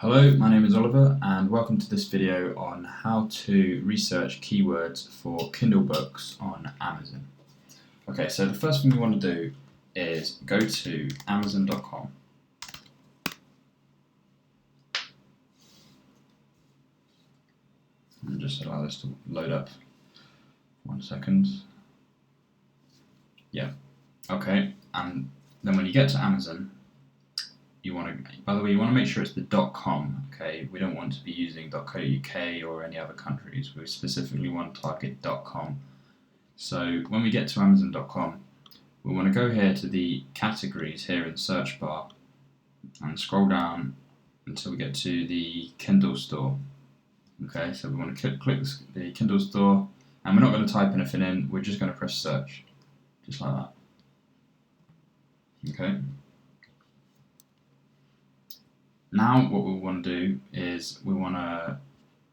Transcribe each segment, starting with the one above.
Hello, my name is Oliver and welcome to this video on how to research keywords for Kindle books on Amazon. Okay, so the first thing we want to do is go to Amazon.com. And just allow this to load up. 1 second. Yeah, okay, and then when you get to Amazon, you want to, by the way, you want to make sure it's the .com, okay? We don't want to be using .co.uk or any other countries. We specifically want to target .com. So when we get to Amazon.com, we want to go here to the categories here in the search bar and scroll down until we get to the Kindle store. Okay, so we want to click the Kindle store, and we're not going to type anything in, we're just going to press search, just like that. Okay. Now what we want to do is we want to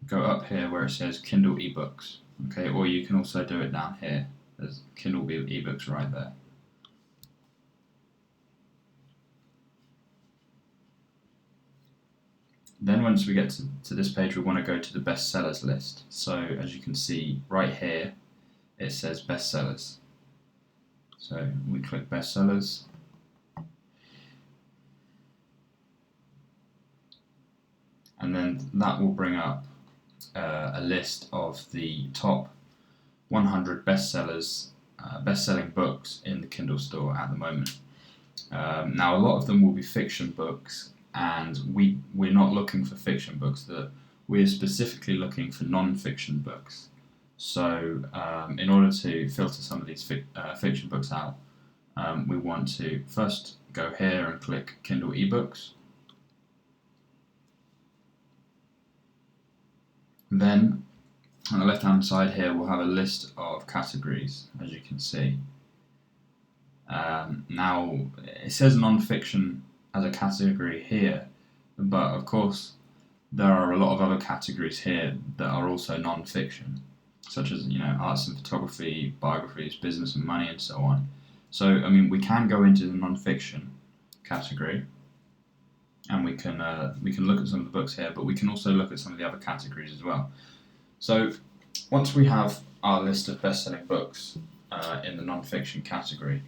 go up here where it says Kindle eBooks, okay, or you can also do it down here. There's Kindle eBooks right there. Then once we get to this page, we want to go to the bestsellers list. So as you can see right here, it says bestsellers. So we click bestsellers. And then that will bring up a list of the top 100 best-selling books in the Kindle store at the moment. Now, a lot of them will be fiction books, and we're not looking for fiction books. We're specifically looking for non-fiction books. So, in order to filter some of these fiction books out, we want to first go here and click Kindle eBooks. Then on the left hand side here we'll have a list of categories, as you can see. Now it says non-fiction as a category here, but of course there are a lot of other categories here that are also non-fiction, such as arts and photography, biographies, business and money, and so on. So I mean, we can go into the non-fiction category and we can look at some of the books here, but we can also look at some of the other categories as well. So once we have our list of best-selling books in the non-fiction category,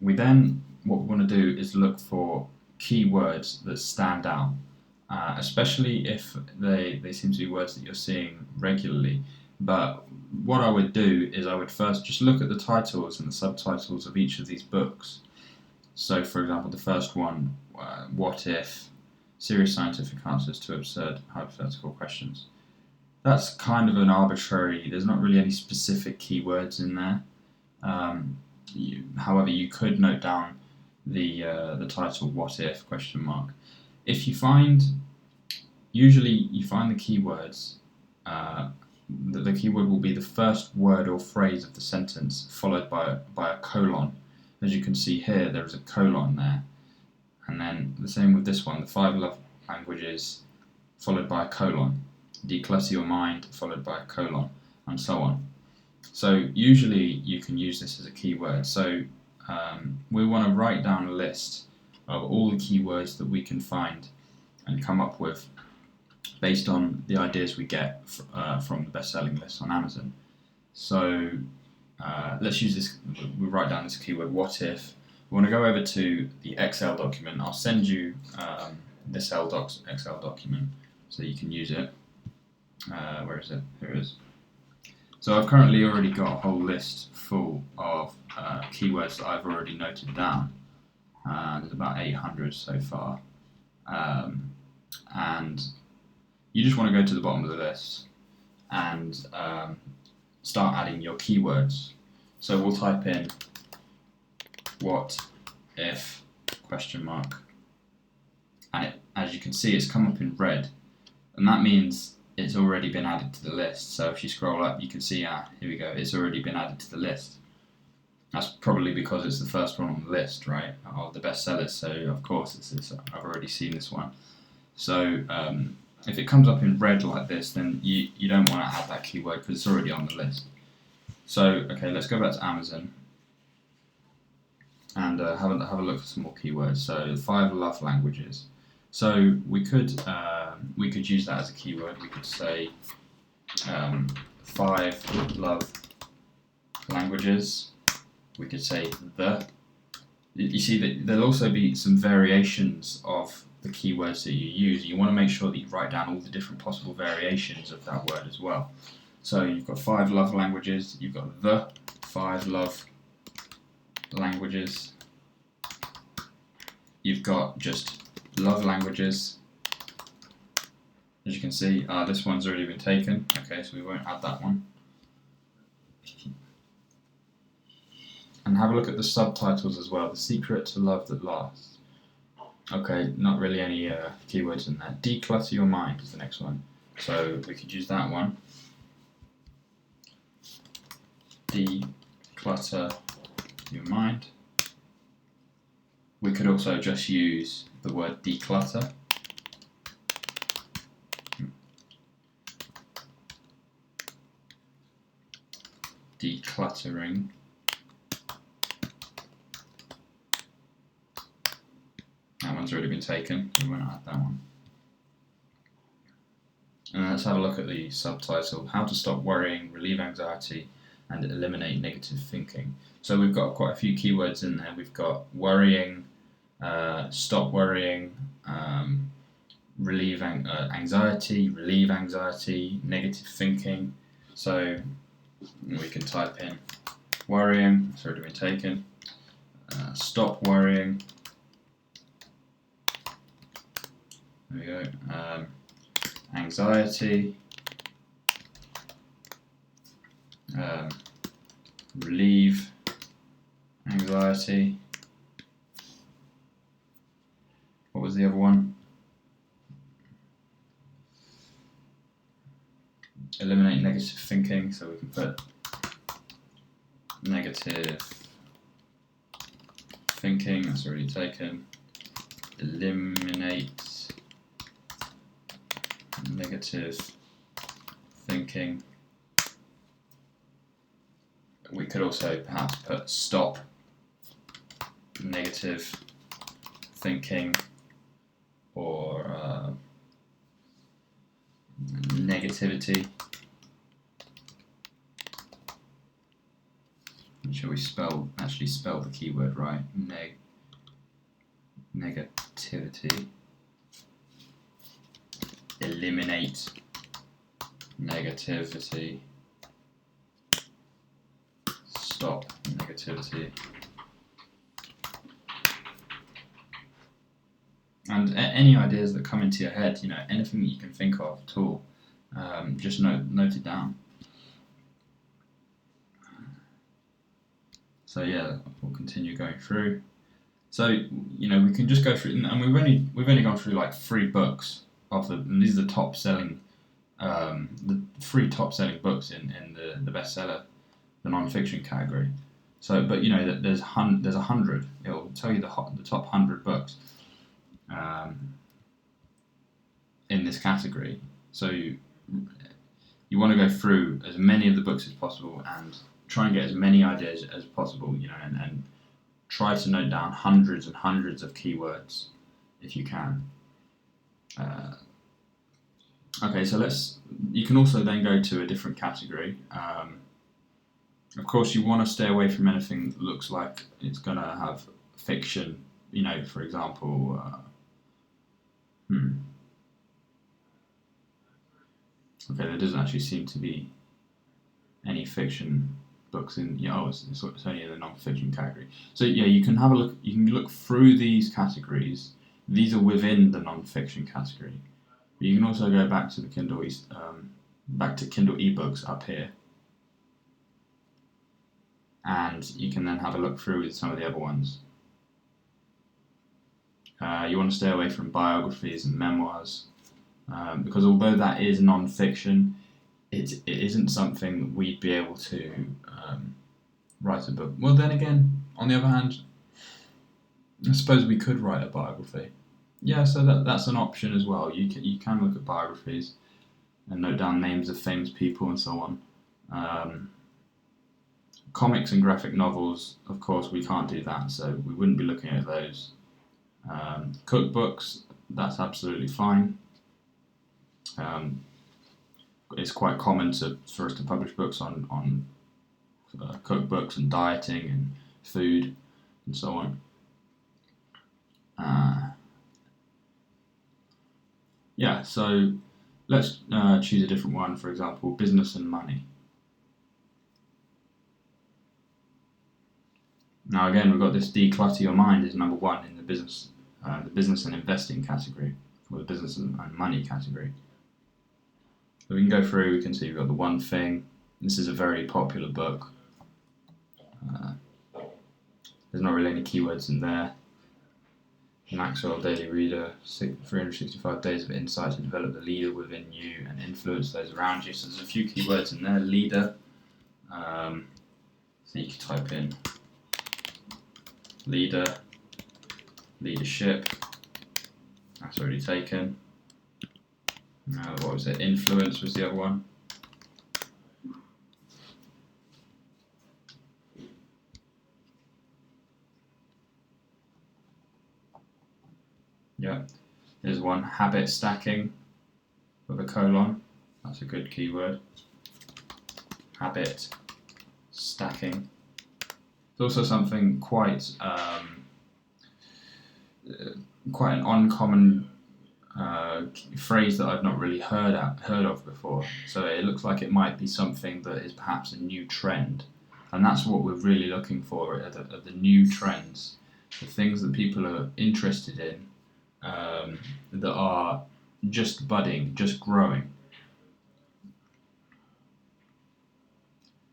what we want to do is look for keywords that stand out, especially if they seem to be words that you're seeing regularly. But what I would do is I would first just look at the titles and the subtitles of each of these books. So for example, the first one, what if, serious scientific answers to absurd hypothetical questions. That's kind of an arbitrary, there's not really any specific keywords in there. However, you could note down the title, what if, question mark. If you find, usually you find the keywords, the keyword will be the first word or phrase of the sentence followed by a colon. As you can see here, there is a colon there. And then the same with this one, the 5 love languages followed by a colon. Declutter your mind followed by a colon, and so on. So usually you can use this as a keyword. So we want to write down a list of all the keywords that we can find and come up with based on the ideas we get from the best-selling list on Amazon. So let's use this, we write down this keyword, what if. We want to go over to the Excel document. I'll send you this Excel document so you can use it. Where is it? Here it is. So I've currently already got a whole list full of keywords that I've already noted down. There's about 800 so far. And you just want to go to the bottom of the list and start adding your keywords. So we'll type in what if, question mark, and as you can see, it's come up in red, and that means it's already been added to the list. So if you scroll up, you can see, here we go, it's already been added to the list. That's probably because it's the first one on the list, right, of the bestsellers, so of course I've already seen this one. So if it comes up in red like this, then you don't want to add that keyword because it's already on the list. So okay, let's go back to Amazon and have a look at some more keywords. So 5 love languages. So we could we could use that as a keyword. We could say 5 love languages. We could say the. You see that there'll also be some variations of the keywords that you use. You want to make sure that you write down all the different possible variations of that word as well. So you've got 5 love languages, you've got the 5 love languages, you've got just love languages. As you can see, this one's already been taken, okay, so we won't add that one. And have a look at the subtitles as well. The secret to love that lasts. Okay, not really any keywords in there. Declutter your mind is the next one. So we could use that one. Declutter your mind. We could also just use the word declutter. Decluttering. That one's already been taken, so we won't add that one. And let's have a look at the subtitle, How to Stop Worrying, Relieve Anxiety and Eliminate Negative Thinking. So we've got quite a few keywords in there. We've got worrying, stop worrying, relieve anxiety, relieve anxiety, negative thinking. So we can type in worrying, it's already been taken, stop worrying. There we go. Anxiety, relieve anxiety. What was the other one? Eliminate negative thinking, so we can put negative thinking, that's already taken. Eliminate negative thinking. We could also perhaps put stop negative thinking or negativity. Make sure we actually spell the keyword right. Negativity. Eliminate negativity. Stop negativity. And any ideas that come into your head, anything that you can think of at all, just note it down. So yeah, we'll continue going through. So we can just go through, and we've only gone through like 3 books and these are the top selling, the 3 top selling books in the bestseller, the non-fiction category. So, but there's 100. It'll tell you the top 100 books in this category. So you want to go through as many of the books as possible and try and get as many ideas as possible. And try to note down hundreds and hundreds of keywords if you can. Okay, so you can also then go to a different category. Of course, you want to stay away from anything that looks like it's going to have fiction, for example. Okay, there doesn't actually seem to be any fiction books in, it's only in the non-fiction category. So yeah, you can have a look, you can look through these categories. These are within the non-fiction category. But you can also go back to the Kindle ebooks up here. And you can then have a look through with some of the other ones. You want to stay away from biographies and memoirs, because although that is non-fiction, it isn't something that we'd be able to write a book. Well, then again, on the other hand, I suppose we could write a biography. Yeah, so that's an option as well. You can look at biographies and note down names of famous people and so on. Comics and graphic novels, of course, we can't do that, so we wouldn't be looking at those. Cookbooks, that's absolutely fine. It's quite common for us to publish books on cookbooks and dieting and food and so on. So let's choose a different one. For example, business and money. Now again, we've got this declutter your mind is number 1 in the business and investing category, or the business and money category. So we can go through. We can see we've got the one thing. This is a very popular book. There's not really any keywords in there. Maxwell Daily Reader, 365 Days of Insight to Develop the Leader Within You and Influence Those Around You. So there's a few keywords in there. Leader. So you can type in leader, leadership. That's already taken. What was it? Influence was the other one. Yeah, there's one. Habit stacking with a colon. That's a good keyword. Habit stacking. It's also something quite an uncommon phrase that I've not really heard of before. So it looks like it might be something that is perhaps a new trend, and that's what we're really looking for at the new trends, the things that people are interested in, that are just budding, just growing.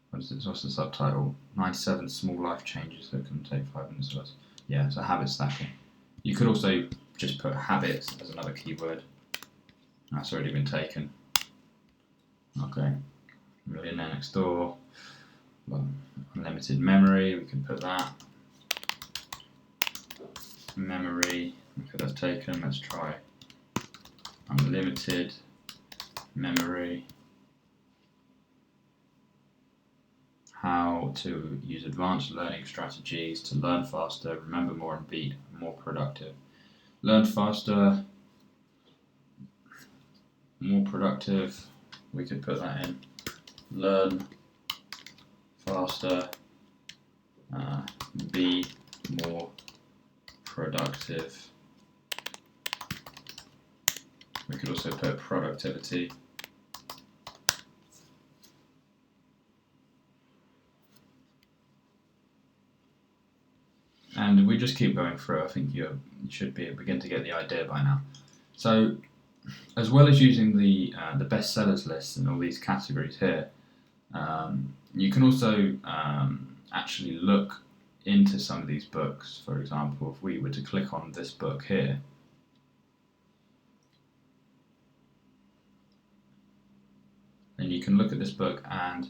What's the subtitle? 97 small life changes that can take 5 minutes or less. Yeah, so habit stacking. You could also just put habits as another keyword. That's already been taken. Okay. Millionaire Next Door. Well, unlimited memory, we can put that. Memory. Okay, that's taken. Let's try unlimited memory. How to use advanced learning strategies to learn faster, remember more, and be more productive. Learn faster, more productive. We could put that in. Learn faster, be more productive. We could also put productivity. And we just keep going through. I think you should begin to get the idea by now. So, as well as using the bestsellers list and all these categories here, you can also actually look into some of these books. For example, if we were to click on this book here, then you can look at this book and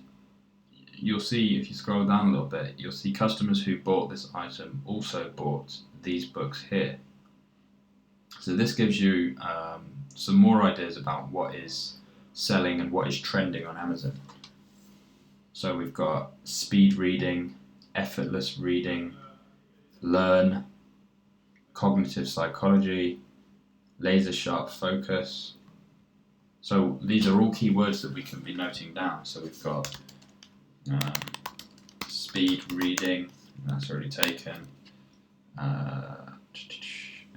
you'll see, if you scroll down a little bit, you'll see customers who bought this item also bought these books here. So this gives you some more ideas about what is selling and what is trending on Amazon. So we've got speed reading, effortless reading, learn, cognitive psychology, laser sharp focus. So these are all keywords that we can be noting down. So we've got speed reading, that's already taken.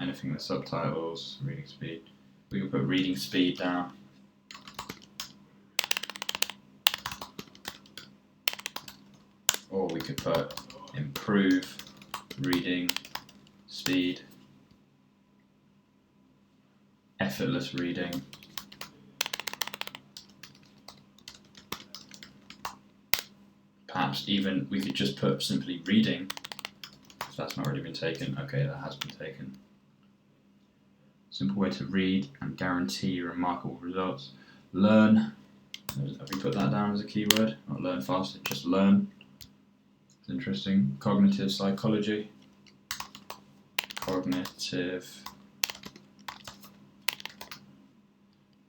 Anything in the subtitles, reading speed. We can put reading speed down. Or we could put improve reading speed, effortless reading. Perhaps even we could just put simply reading, if that's not already been taken. Okay, that has been taken. Simple way to read and guarantee remarkable results. Learn. Have we put that down as a keyword? Not learn faster, just learn. It's interesting. Cognitive psychology. Cognitive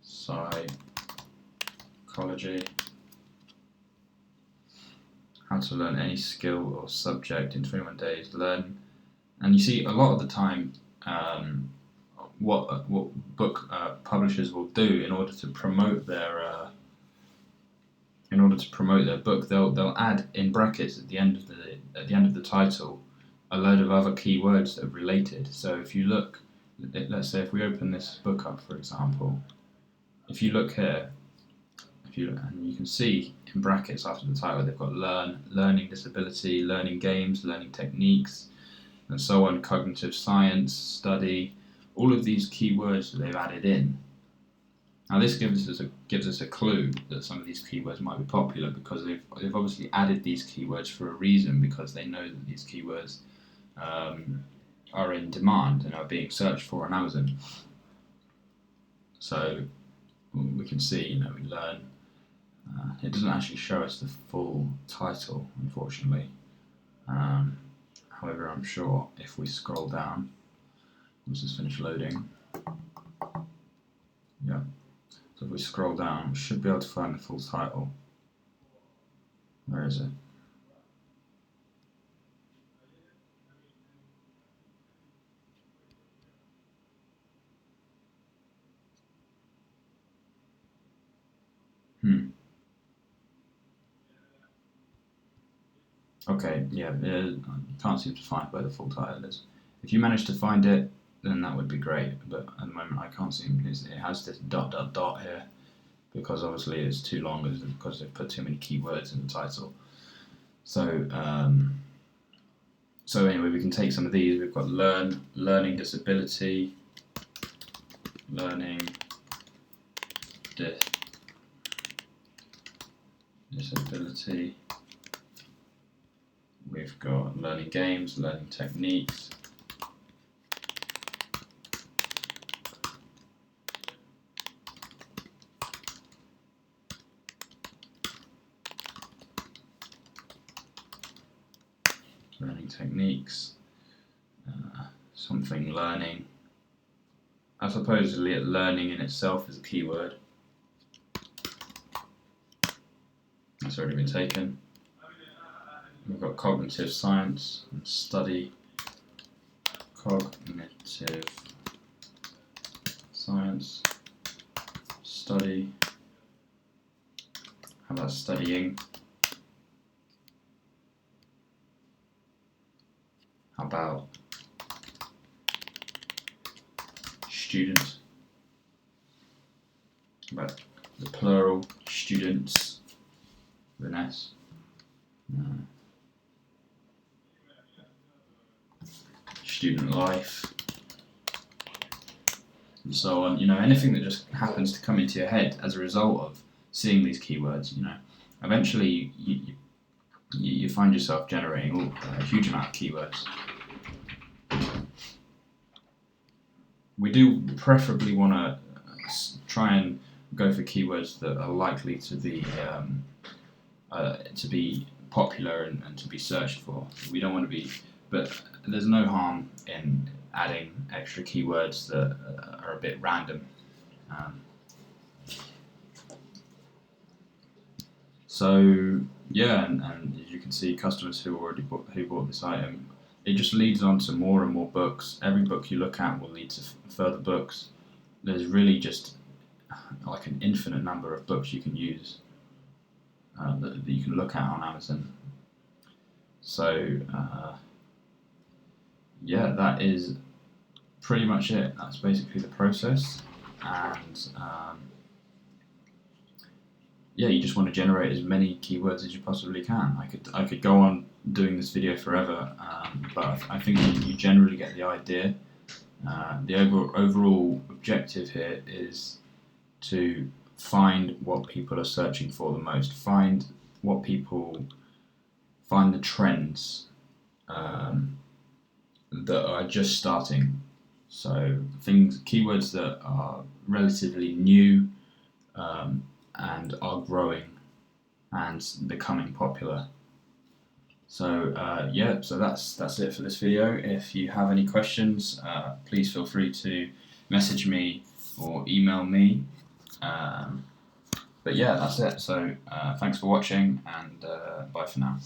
psychology. How to learn any skill or subject in 21 days. Learn. And you see, a lot of the time, what book publishers will do in order to promote their book. They'll add in brackets at the end of the title a load of other keywords that are related. So if you look, let's say if we open this book up, for example, if you look here, and you can see in brackets after the title they've got learning disability, learning games, learning techniques, and so on, cognitive science, study, all of these keywords that they've added in. Now this gives us a clue that some of these keywords might be popular, because they've obviously added these keywords for a reason, because they know that these keywords are in demand and are being searched for on Amazon. So we can see, we learn. It doesn't actually show us the full title, unfortunately. However, I'm sure if we scroll down, once it's finished loading, yeah. So if we scroll down, we should be able to find the full title. Where is it? Okay, yeah, I can't seem to find where the full title is. If you manage to find it, then that would be great, but at the moment I can't seem. It has this ... here, because obviously it's too long, because they've put too many keywords in the title. So so anyway, we can take some of these. We've got learning disability, learning disability. We've got learning games, learning techniques. Learning techniques, something learning. I suppose learning in itself is a keyword. That's already been taken. We've got cognitive science and study. Cognitive science, study. How about studying? How about student? How about the plural, students, with an S? No. Student life, and so on. Anything that just happens to come into your head as a result of seeing these keywords. Eventually you find yourself generating a huge amount of keywords. We do preferably want to try and go for keywords that are likely to be popular and to be searched for. We don't want to be, but there's no harm in adding extra keywords that are a bit random. So yeah, and as you can see, customers who bought this item, it just leads on to more and more books. Every book you look at will lead to further books. There's really just like an infinite number of books you can use, that you can look at on Amazon. So yeah, that is pretty much it. That's basically the process, and yeah, you just want to generate as many keywords as you possibly can. I could go on doing this video forever, but I think you generally get the idea. The overall objective here is to find what people are searching for the most. Find the trends that are just starting. So keywords that are relatively new, and are growing and becoming popular. So yeah, so that's it for this video. If you have any questions, please feel free to message me or email me. But yeah, that's it. So thanks for watching, and bye for now.